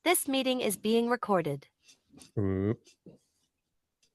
This meeting is being recorded. Oop.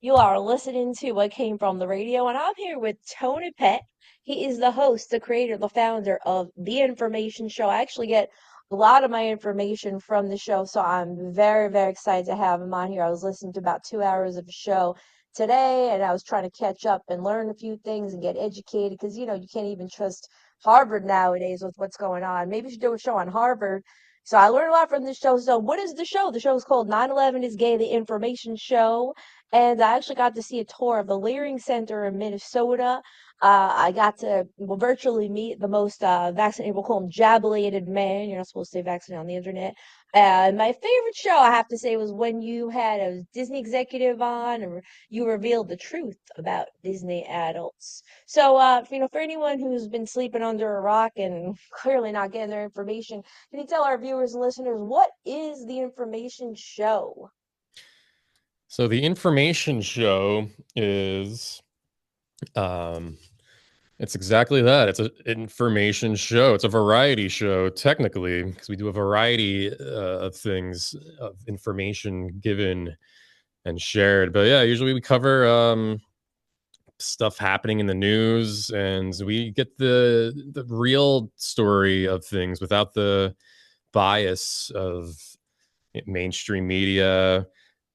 You are listening to What Came From the Radio, and I'm here with Tony Peck. He is the host, the creator, the founder of The Information Show. I actually get a lot of my information from the show, so I'm very, very excited to have him on here. I was listening to about 2 hours of a show today, and I was trying to catch up and learn a few things and get educated because, you can't even trust Harvard nowadays with what's going on. Maybe you should do a show on Harvard. So I learned a lot from this show. So what is the show? The show is called 9/11 is Gay, The Information Show. And I actually got to see a tour of the Leering Center in Minnesota. I got to virtually meet the most vaccinated, we'll call him jabulated man. You're not supposed to say vaccinated on the internet. My favorite show, I have to say, was when you had a Disney executive on and you revealed the truth about Disney adults. So, for anyone who's been sleeping under a rock and clearly not getting their information, can you tell our viewers and listeners, what is the Information Show? So the Information Show is, it's exactly that. It's an information show. It's a variety show, technically, because we do a variety of things, of information given and shared. But yeah, usually we cover stuff happening in the news, and we get the real story of things without the bias of mainstream media.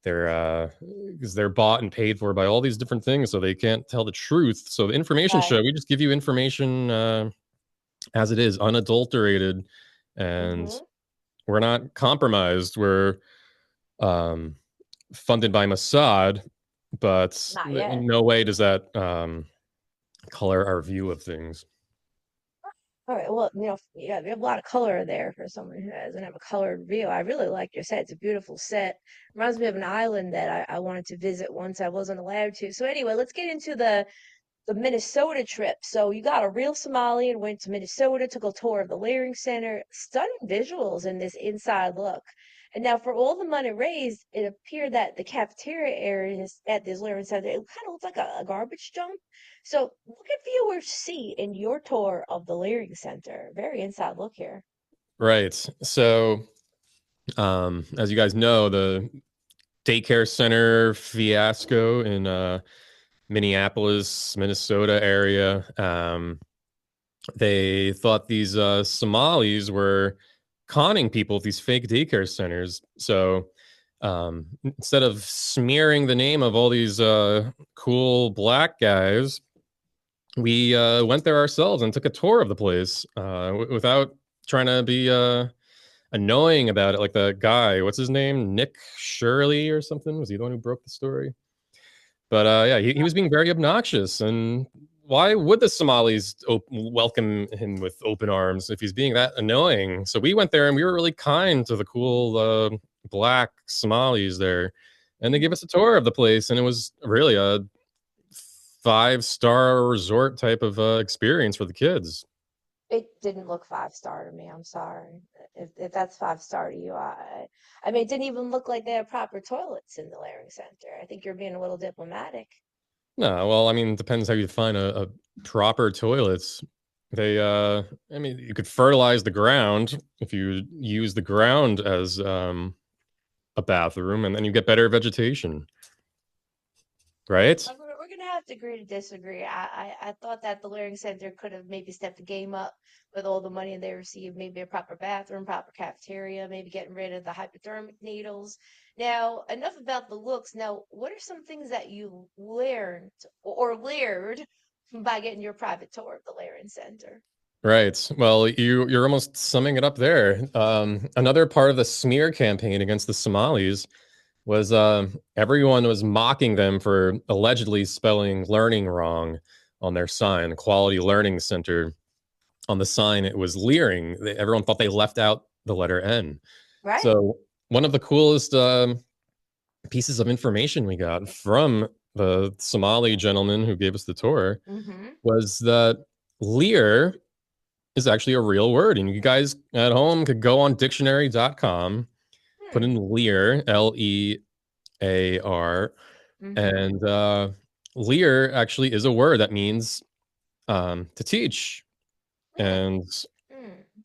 Because they're bought and paid for by all these different things, so they can't tell the truth. So the Information Show, we just give you information as it is, unadulterated, and we're not compromised. We're funded by Mossad, but in no way does that color our view of things. All right. Well, you have a lot of color there for someone who doesn't have a colored view. I really like your set. It's a beautiful set. Reminds me of an island that I wanted to visit once I wasn't allowed to. So anyway, let's get into the Minnesota trip. So you got a real Somali and went to Minnesota, took a tour of the Leering Center. Stunning visuals in this inside look. And now for all the money raised, it appeared that the cafeteria areas at this Leering Center, it kind of looks like a garbage dump. So what can viewers see in your tour of the Leering Center? Very inside look here. Right. So as you guys know, the daycare center fiasco in Minneapolis, Minnesota area, they thought these Somalis were conning people with these fake daycare centers. So instead of smearing the name of all these cool black guys, we went there ourselves and took a tour of the place without trying to be annoying about it. Like the guy, what's his name? Nick Shirley or something? Was he the one who broke the story? But yeah, he was being very obnoxious. And why would the Somalis welcome him with open arms if he's being that annoying? So we went there and we were really kind to the cool black Somalis there. And they gave us a tour of the place. And it was really a 5-star resort type of experience for the kids. It didn't look 5-star to me. I'm sorry. If that's 5-star to you, I mean, it didn't even look like they had proper toilets in the Leering Center. I think you're being a little diplomatic. No, well, I mean, it depends how you define a proper toilets. They, I mean, you could fertilize the ground if you use the ground as a bathroom, and then you get better vegetation, right? We're gonna have to agree to disagree. I thought that the Leering Center could have maybe stepped the game up with all the money they received, maybe a proper bathroom, proper cafeteria, maybe getting rid of the hypodermic needles. Now, enough about the looks. Now, what are some things that you learned or leered by getting your private tour of the Leering Center? Right. Well, you're almost summing it up there. Another part of the smear campaign against the Somalis was everyone was mocking them for allegedly spelling learning wrong on their sign, Quality Learning Center. On the sign, it was Leering. Everyone thought they left out the letter N. Right. So one of the coolest pieces of information we got from the Somali gentleman who gave us the tour was that Lear is actually a real word. And you guys at home could go on dictionary.com, put in Lear, Lear, and Lear actually is a word that means to teach. And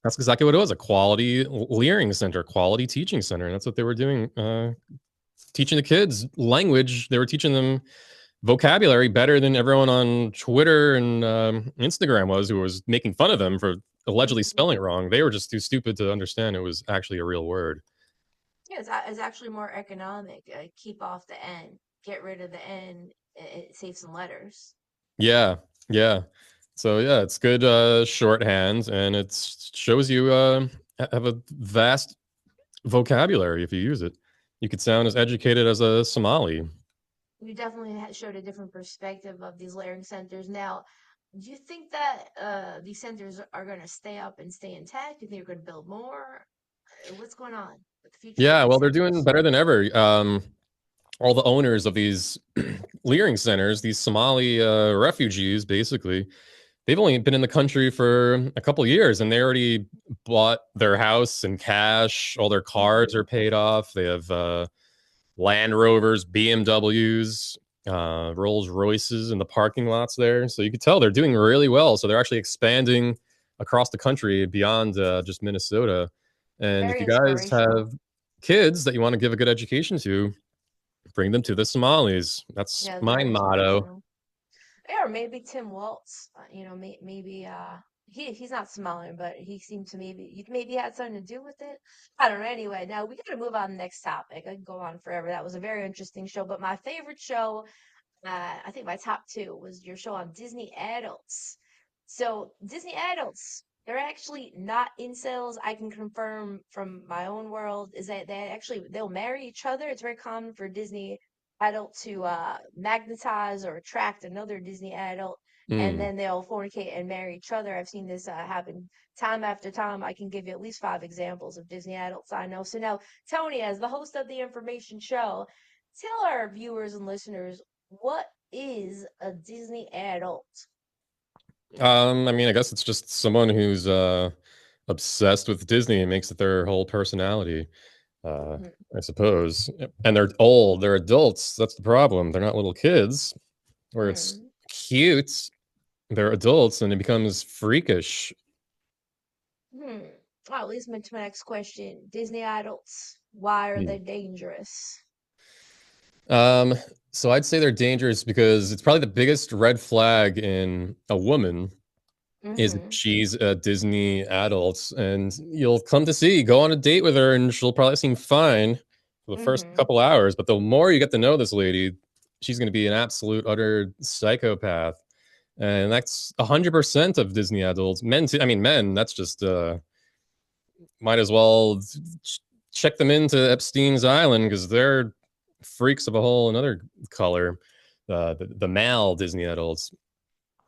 That's exactly what it was, a quality learning center, quality teaching center. And that's what they were doing, teaching the kids language. They were teaching them vocabulary better than everyone on Twitter and Instagram who was making fun of them for allegedly spelling it wrong. They were just too stupid to understand it was actually a real word. Yeah, it's actually more economic. Keep off the N, get rid of the N, it saves some letters. Yeah, yeah. So yeah, it's good shorthand, and it shows you have a vast vocabulary if you use it. You could sound as educated as a Somali. You definitely showed a different perspective of these layering centers. Now, do you think that these centers are going to stay up and stay intact? Do you think they're going to build more? What's going on with the future of Yeah, these well, they're doing centers? better than ever. All the owners of these leering centers, these Somali refugees, basically, they've only been in the country for a couple years, and they already bought their house in cash. All their cars are paid off. They have Land Rovers, BMWs, Rolls Royces in the parking lots there. So you could tell they're doing really well. So they're actually expanding across the country beyond just Minnesota. And if Very you guys inspirational. have kids that you want to give a good education to, bring them to the Somalis. That's Yeah, my very motto. inspirational. Yeah, or maybe Tim Waltz. Maybe he's not Somalian, but he seemed to maybe had something to do with it. I don't know. Anyway, now we got to move on to the next topic. I can go on forever. That was a very interesting show, but my favorite show, I think my top two was your show on Disney adults. So Disney adults, they're actually not incels. I can confirm from my own world is that they'll marry each other. It's very common for Disney adult to magnetize or attract another Disney adult, and Mm. then they'll fornicate and marry each other. I've seen this happen time after time. I can give you at least 5 examples of Disney adults I know. So now, Tony, as the host of the information show, tell our viewers and listeners what is a Disney adult? I mean, I guess it's just someone who's obsessed with Disney and makes it their whole personality. Mhm. I suppose. And they're old. They're adults. That's the problem. They're not little kids. Where it's Hmm. cute, they're adults, and it becomes freakish. Hmm. Well, leads me to my next question. Disney adults, why are Hmm. they dangerous? Um, so I'd say they're dangerous because it's probably the biggest red flag in a woman is that Hmm. she's a Disney adult, and you'll come to see, go on a date with her, and she'll probably seem fine for the first Hmm. couple hours. But the more you get to know this lady, she's going to be an absolute utter psychopath, and that's 100% of Disney adults. Men, too. I mean, men. That's just might as well check them into Epstein's Island because they're freaks of a whole another color. The male Disney adults.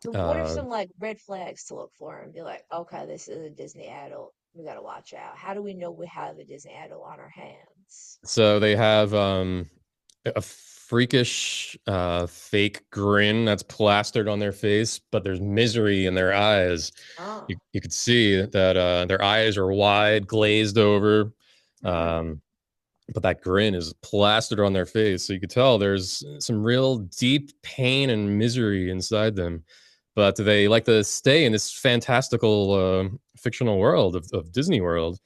So what are Uh, some like red flags to look for and be like, okay, this is a Disney adult. We gotta watch out. How do we know we have a Disney adult on our hands? so they have a freakish fake grin that's plastered on their face, but there's misery in their eyes. Oh. You could see that their eyes are wide, glazed over, Hmm. um, but that grin is plastered on their face. So you could tell there's some real deep pain and misery inside them. But they like to stay in this fantastical fictional world of Disney World.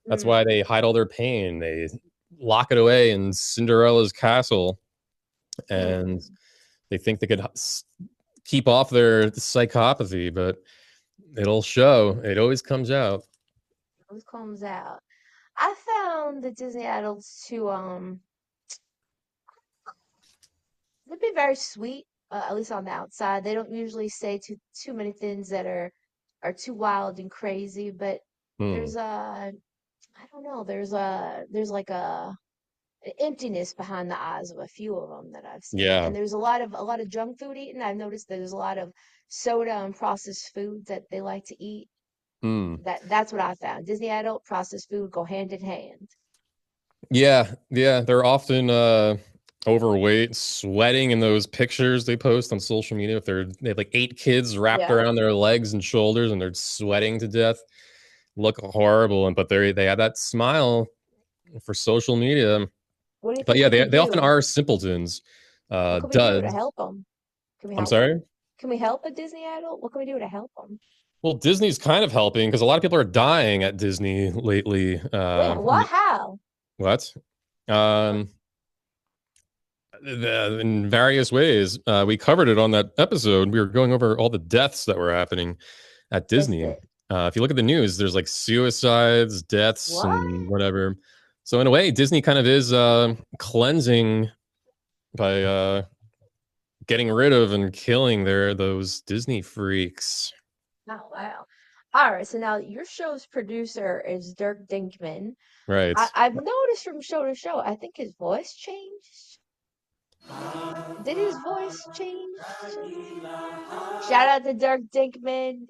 That's why Hmm. they hide all their pain. They lock it away in Cinderella's castle, and Hmm. they think they could keep off their psychopathy, but it'll show. It always comes out. What comes out? I found the Disney adults to they'd be very sweet, at least on the outside. They don't usually say too many things that are too wild and crazy, but Hmm. there's I don't know, there's like an emptiness behind the eyes of a few of them that I've seen. Yeah. And there's a lot of junk food eating. I've noticed that there's a lot of soda and processed food that they like to eat. Hmm. That's what I found. Disney adult processed food go hand in hand. Yeah. Yeah. They're often overweight, sweating in those pictures they post on social media. If they have like 8 kids wrapped Yeah. around their legs and shoulders, and they're sweating to death, look horrible. And but they have that smile for social media. What do you But think yeah, we they could they often do? are simpletons. What can we do to Duds. help them? Can we I'm help them? sorry. Can we help a Disney adult? What can we do to help them? Well, Disney's kind of helping because a lot of people are dying at Disney lately. Wait, what? How? What? Um, in various ways. We covered it on that episode. We were going over all the deaths that were happening at Missed Disney. it. If you look at the news, there's like suicides, deaths, What? and whatever. So in a way, Disney kind of is cleansing by getting rid of and killing those Disney freaks. Oh, wow. All right, so now your show's producer is Dirk Dinkman. Right. I've noticed from show to show, I think his voice changed. Did his voice change? Shout out to Dirk Dinkman.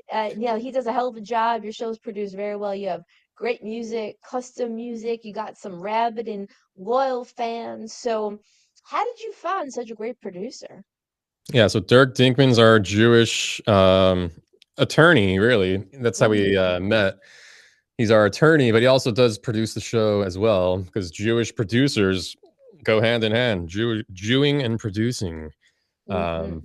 He does a hell of a job. Your show's produced very well. You have great music, custom music. You got some rabid and loyal fans. So, how did you find such a great producer? Yeah, so Dirk Dinkman's our Jewish attorney, really. That's how we met. He's our attorney, but he also does produce the show as well because Jewish producers go hand in hand, Jewing and producing. Mm-hmm.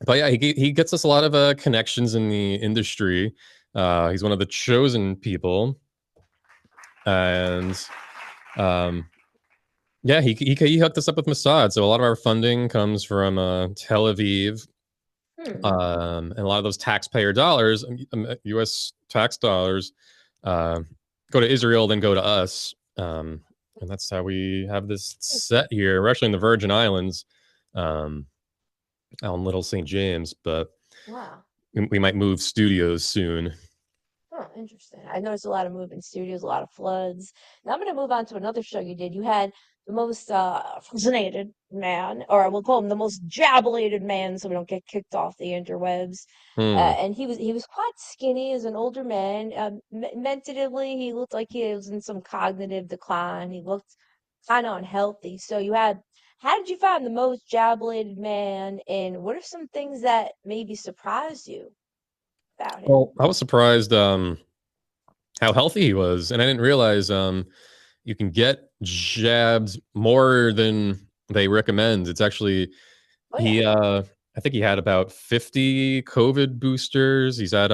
But yeah, he gets us a lot of connections in the industry. He's one of the chosen people, and yeah, he hooked us up with Mossad. So a lot of our funding comes from Tel Aviv, and a lot of those taxpayer dollars, U.S. tax dollars, go to Israel, then go to us. And that's how we have this set here. We're actually in the Virgin Islands, out in Little St. James, but Wow. we might move studios soon. Oh, interesting. I noticed a lot of moving studios, a lot of floods. Now I'm going to move on to another show you did. You had the most fascinated man, or we'll call him the most jabulated man, so we don't get kicked off the interwebs. And he was quite skinny as an older man. Mentally, he looked like he was in some cognitive decline. He looked kind of unhealthy. So how did you find the most jabulated man, and what are some things that maybe surprised you about him? Well, I was surprised how healthy he was, and I didn't realize you can get jabbed more than they recommend. It's actually Oh yeah. I think he had about 50 COVID boosters. He's had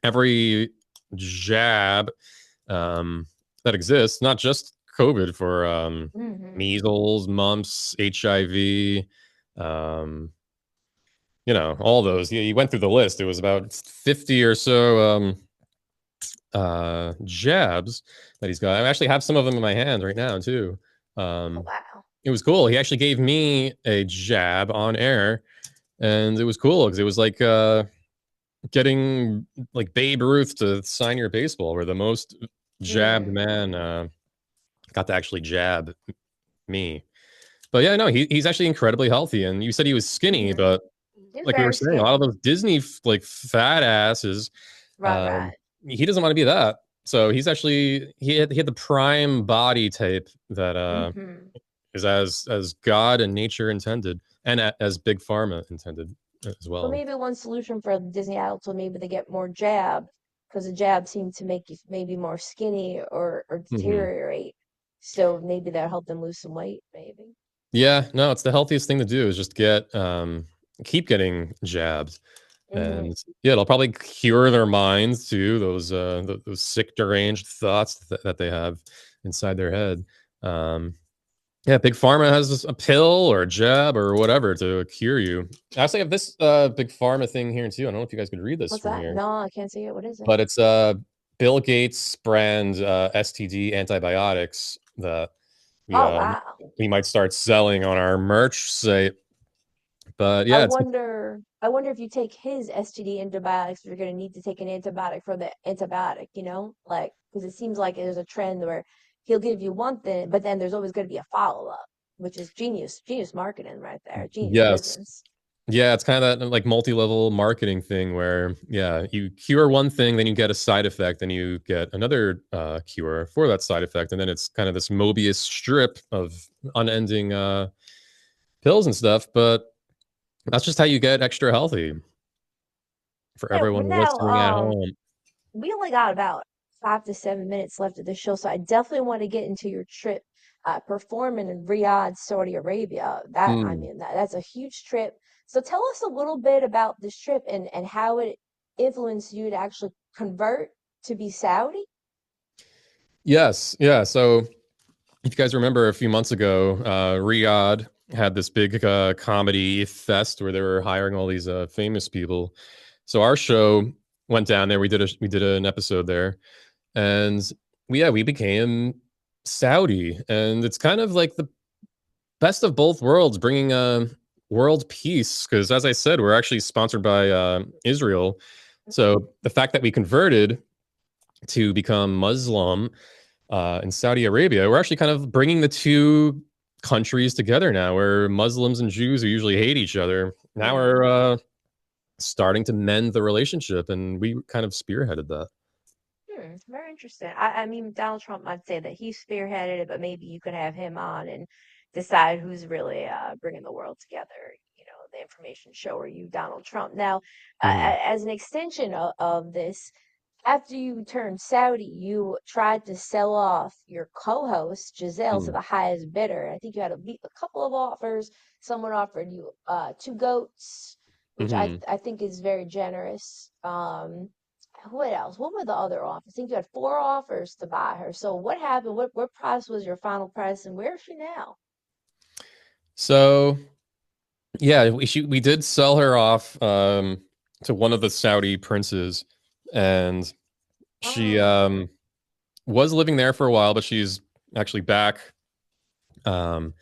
every jab that exists, not just COVID, for Hmm. measles, mumps, HIV, um, all those. He went through the list. It was about 50 or so jabs that he's got. I actually have some of them in my hand right now too. Oh Um, wow. it was cool. He actually gave me a jab on air, and it was cool because it was like getting like Babe Ruth to sign your baseball, where the most jabbed Mm. man got to actually jab me. But yeah, no, he's actually incredibly healthy. And you said he was skinny, Hmm. but He's like we were very saying, a lot of skinny. those Disney like fat asses, Right, um, right. he doesn't want to be that. So he's actually he had the prime body type that Hmm. is as God and nature intended, and as Big Pharma intended as So well. maybe one solution for Disney adults would maybe they get more jab, because the jab seemed to make you maybe more skinny or Hmm. deteriorate. So maybe that'll help them lose some weight, maybe. Yeah, no, it's the healthiest thing to do is just keep getting jabs. Hmm. And yeah, it'll probably cure their minds too, those sick deranged thoughts that they have inside their head. Um yeah, Big Pharma has a pill or a jab or whatever to cure you. I actually have this Big Pharma thing here too. I don't know if you guys could read this What's from that? here, No, I can't see it. What is it? but it's Bill Gates brand STD antibiotics that we Oh uh wow. we might start selling on our merch site. But I yeah, it's wonder I wonder if you take his STD antibiotics, if you're going to need to take an antibiotic for the antibiotic, like, because it seems like there's a trend where he'll give you one thing, but then there's always going to be a follow-up, which is genius marketing right there, genius yes. business. Yeah, it's kind of that like multi-level marketing thing where yeah, you cure one thing, then you get a side effect, then you get another cure for that side effect, and then it's kind of this Mobius strip of unending pills and stuff. But that's just how you get extra healthy for Yeah, but everyone now, listening at home. we only got about 5 to 7 minutes left of the show, so I definitely want to get into your trip, performing in Riyadh, Saudi Arabia. I Hmm. mean, that's a huge trip. So tell us a little bit about this trip and how it influenced you to actually convert to be Saudi? Yes, yeah. So if you guys remember a few months ago, Riyadh had this big comedy fest where they were hiring all these famous people. So our show went down there. We did an episode there, and we became Saudi, and it's kind of like the best of both worlds, bringing world peace. Because as I said, we're actually sponsored by Israel, so the fact that we converted to become Muslim in Saudi Arabia, we're actually kind of bringing the two countries together now, where Muslims and Jews who usually hate each other now are starting to mend the relationship, and we kind of spearheaded that. Very interesting. I mean, Donald Trump might say that he spearheaded it, but maybe you could have him on and decide who's really bringing the world together. You know, the information show or you, Donald Trump. Now, Mhm. as an extension of this, after you turned Saudi, you tried to sell off your co-host Giselle to Mhm. the highest bidder. I think you had a couple of offers. Someone offered you two goats, which Mhm. I think is very generous. What else? What were the other offers? I think you had four offers to buy her. So what happened? What price was your final price, and where is she now? So yeah, we did sell her off to one of the Saudi princes, and she Oh, was living there for a while, but she's actually back um,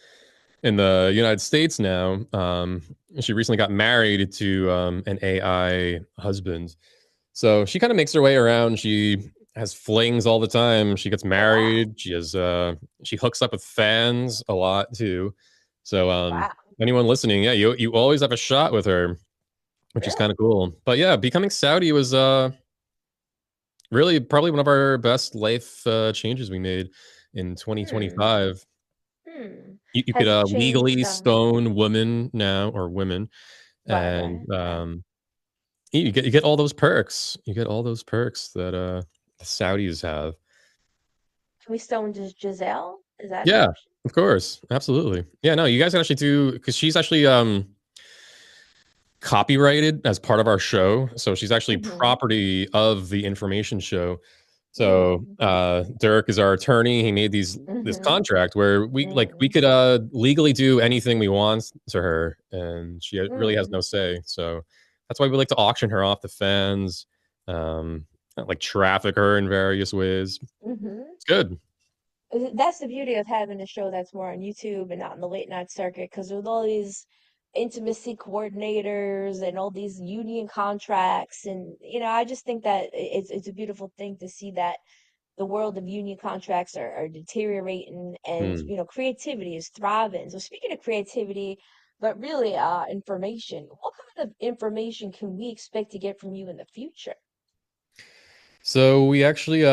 in the United States now. She recently got married to an AI husband, so she kind of makes her way around. She has flings all the time. She gets oh wow, married. She hooks up with fans a lot too. So wow, anyone listening, yeah, you always have a shot with her, which is really? kind of cool. But yeah, becoming Saudi was really probably one of our best life changes we made in Hmm. 2025. Hmm. You could Has it legally changed? stone women now, or women, Right, and right, right. you get all those perks. You get all those perks that the Saudis have. Can we stone just Giselle? Is that an Yeah, option? of course, absolutely. Yeah, no, you guys can actually do, because she's actually copyrighted as part of our show, so she's actually Mm-hmm. property of the information show. So Mm. Derek is our attorney. He made this Mm-hmm. contract where we Mm. could legally do anything we want to her, and she really has Mm. no say. So that's why we like to auction her off to fans, um, like traffic her in various ways. Mm-hmm. It's good. That's the beauty of having a show that's more on YouTube and not in the late night circuit, because with all these intimacy coordinators and all these union contracts, and I just think that it's a beautiful thing to see that the world of union contracts are deteriorating, and Hmm. creativity is thriving. So speaking of creativity, but really information, what kind of information can we expect to get from you in the future? So we actually,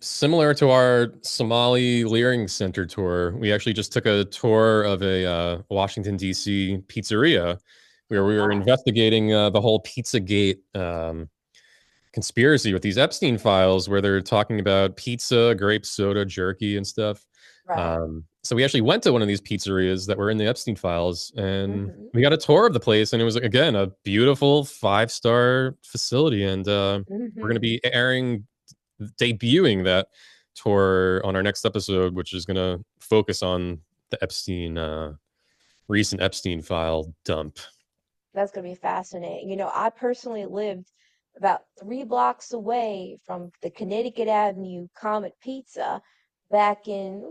similar to our Somali Leering Center tour, we actually just took a tour of a Washington D.C. pizzeria where Oh we were wow. investigating the whole Pizzagate conspiracy with these Epstein files, where they're talking about pizza, grape soda, jerky, and stuff. Right. So we actually went to one of these pizzerias that were in the Epstein files, and Mm-hmm. we got a tour of the place, and it was again a beautiful 5-star facility, and we're going to Mm-hmm. be debuting that tour on our next episode, which is going to focus on the recent Epstein file dump. That's going to be fascinating. I personally lived about 3 blocks away from the Connecticut Avenue Comet Pizza back in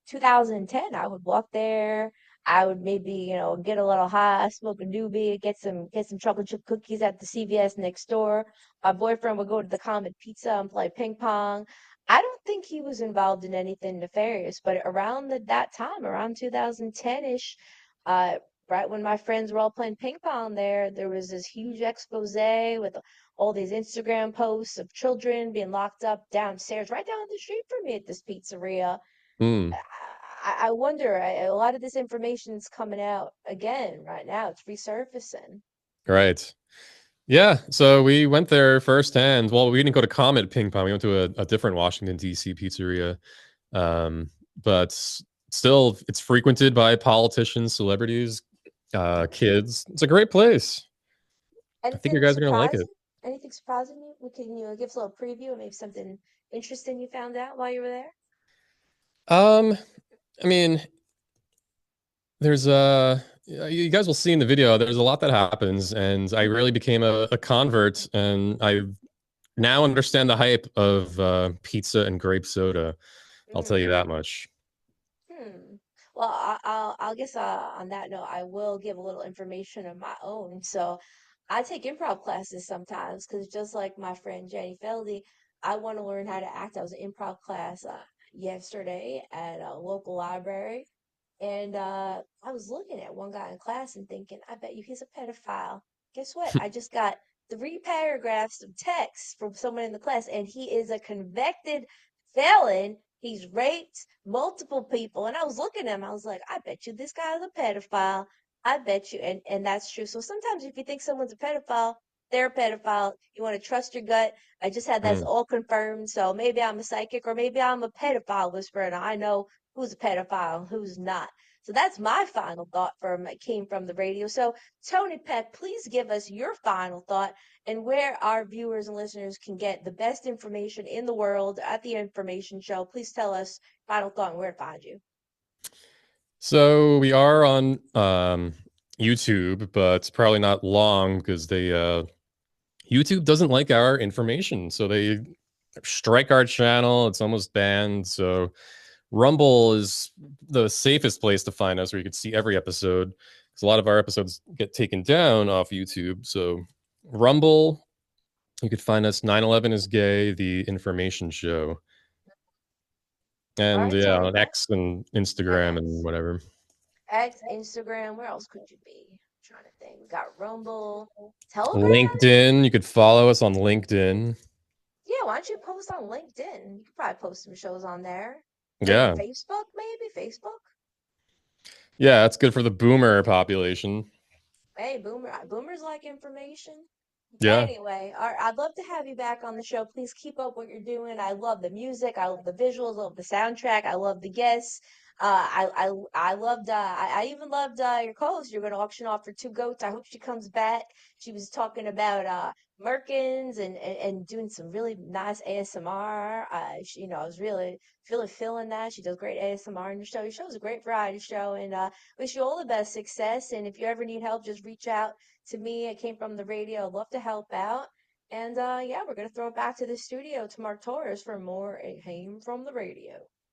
2010. I would walk there. I would maybe, get a little high, smoke a doobie, get some chocolate chip cookies at the CVS next door. My boyfriend would go to the Comet Pizza and play ping pong. I don't think he was involved in anything nefarious, but around that time, around 2010-ish, uh, right when my friends were all playing ping pong there was this huge expose with all these Instagram posts of children being locked up downstairs, right down the street from me at this pizzeria. Hmm. I wonder, a lot of this information is coming out again right now. It's resurfacing. Right. Yeah, so we went there firsthand. Well, we didn't go to Comet Ping Pong. We went to a different Washington D.C. pizzeria, but still, it's frequented by politicians, celebrities, Mm. kids. It's a great place. I think you Anything guys are gonna like it. surprising? Anything surprising you? Can you give us a little preview of maybe something interesting you found out while you were there? I mean, there's you guys will see in the video, there's a lot that happens, and I really became a convert, and I now understand the hype of pizza and grape soda. I'll tell you Mm. that much. Hmm. Well, I'll guess on that note, I will give a little information of my own. So, I take improv classes sometimes because just like my friend Jenny Feldy, I want to learn how to act. I was in improv class yesterday at a local library, and I was looking at one guy in class and thinking, I bet you he's a pedophile. Guess what? I just got 3 paragraphs of text from someone in the class, and he is a convicted felon. He's raped multiple people. And I was looking at him, I was like, I bet you this guy's a pedophile. I bet you. And that's true. So sometimes if you think someone's a pedophile, they're a pedophile. You want to trust your gut. I just had that Mm. all confirmed. So maybe I'm a psychic or maybe I'm a pedophile whisperer and I know who's a pedophile and who's not. So that's my final thought from it came from the radio. So Tony Peck, please give us your final thought and where our viewers and listeners can get the best information in the world at the information show. Please tell us final thought and where to find you. So we are on YouTube, but it's probably not long because they YouTube doesn't like our information, so they strike our channel. It's almost banned. So Rumble is the safest place to find us, where you can see every episode, because a lot of our episodes get taken down off YouTube. So Rumble, you could find us. 9/11 is Gay, the information show, All and right, yeah, Tony on Peck. X and And Instagram and X. whatever. X, Instagram. Where else could you be? I'm trying to think. We got Rumble, Telegram. LinkedIn, you could follow us on LinkedIn. Yeah, why don't you post on LinkedIn? You could probably post some shows on there. And Yeah, Facebook, maybe Facebook. yeah, that's good for the boomer population. Hey, boomers like information. Yeah. Anyway, I'd love to have you back on the show. Please keep up what you're doing. I love the music. I love the visuals. I love the soundtrack. I love the guests. I loved. I even loved your co-host. You're going to auction off for 2 goats. I hope she comes back. She was talking about merkins and doing some really nice ASMR. I was really feeling that. She does great ASMR in your show. Your show is a great variety show, and wish you all the best success. And if you ever need help, just reach out to me. It came from the radio. I'd love to help out. And yeah, we're going to throw it back to the studio to Mark Torres for more It Came from the Radio.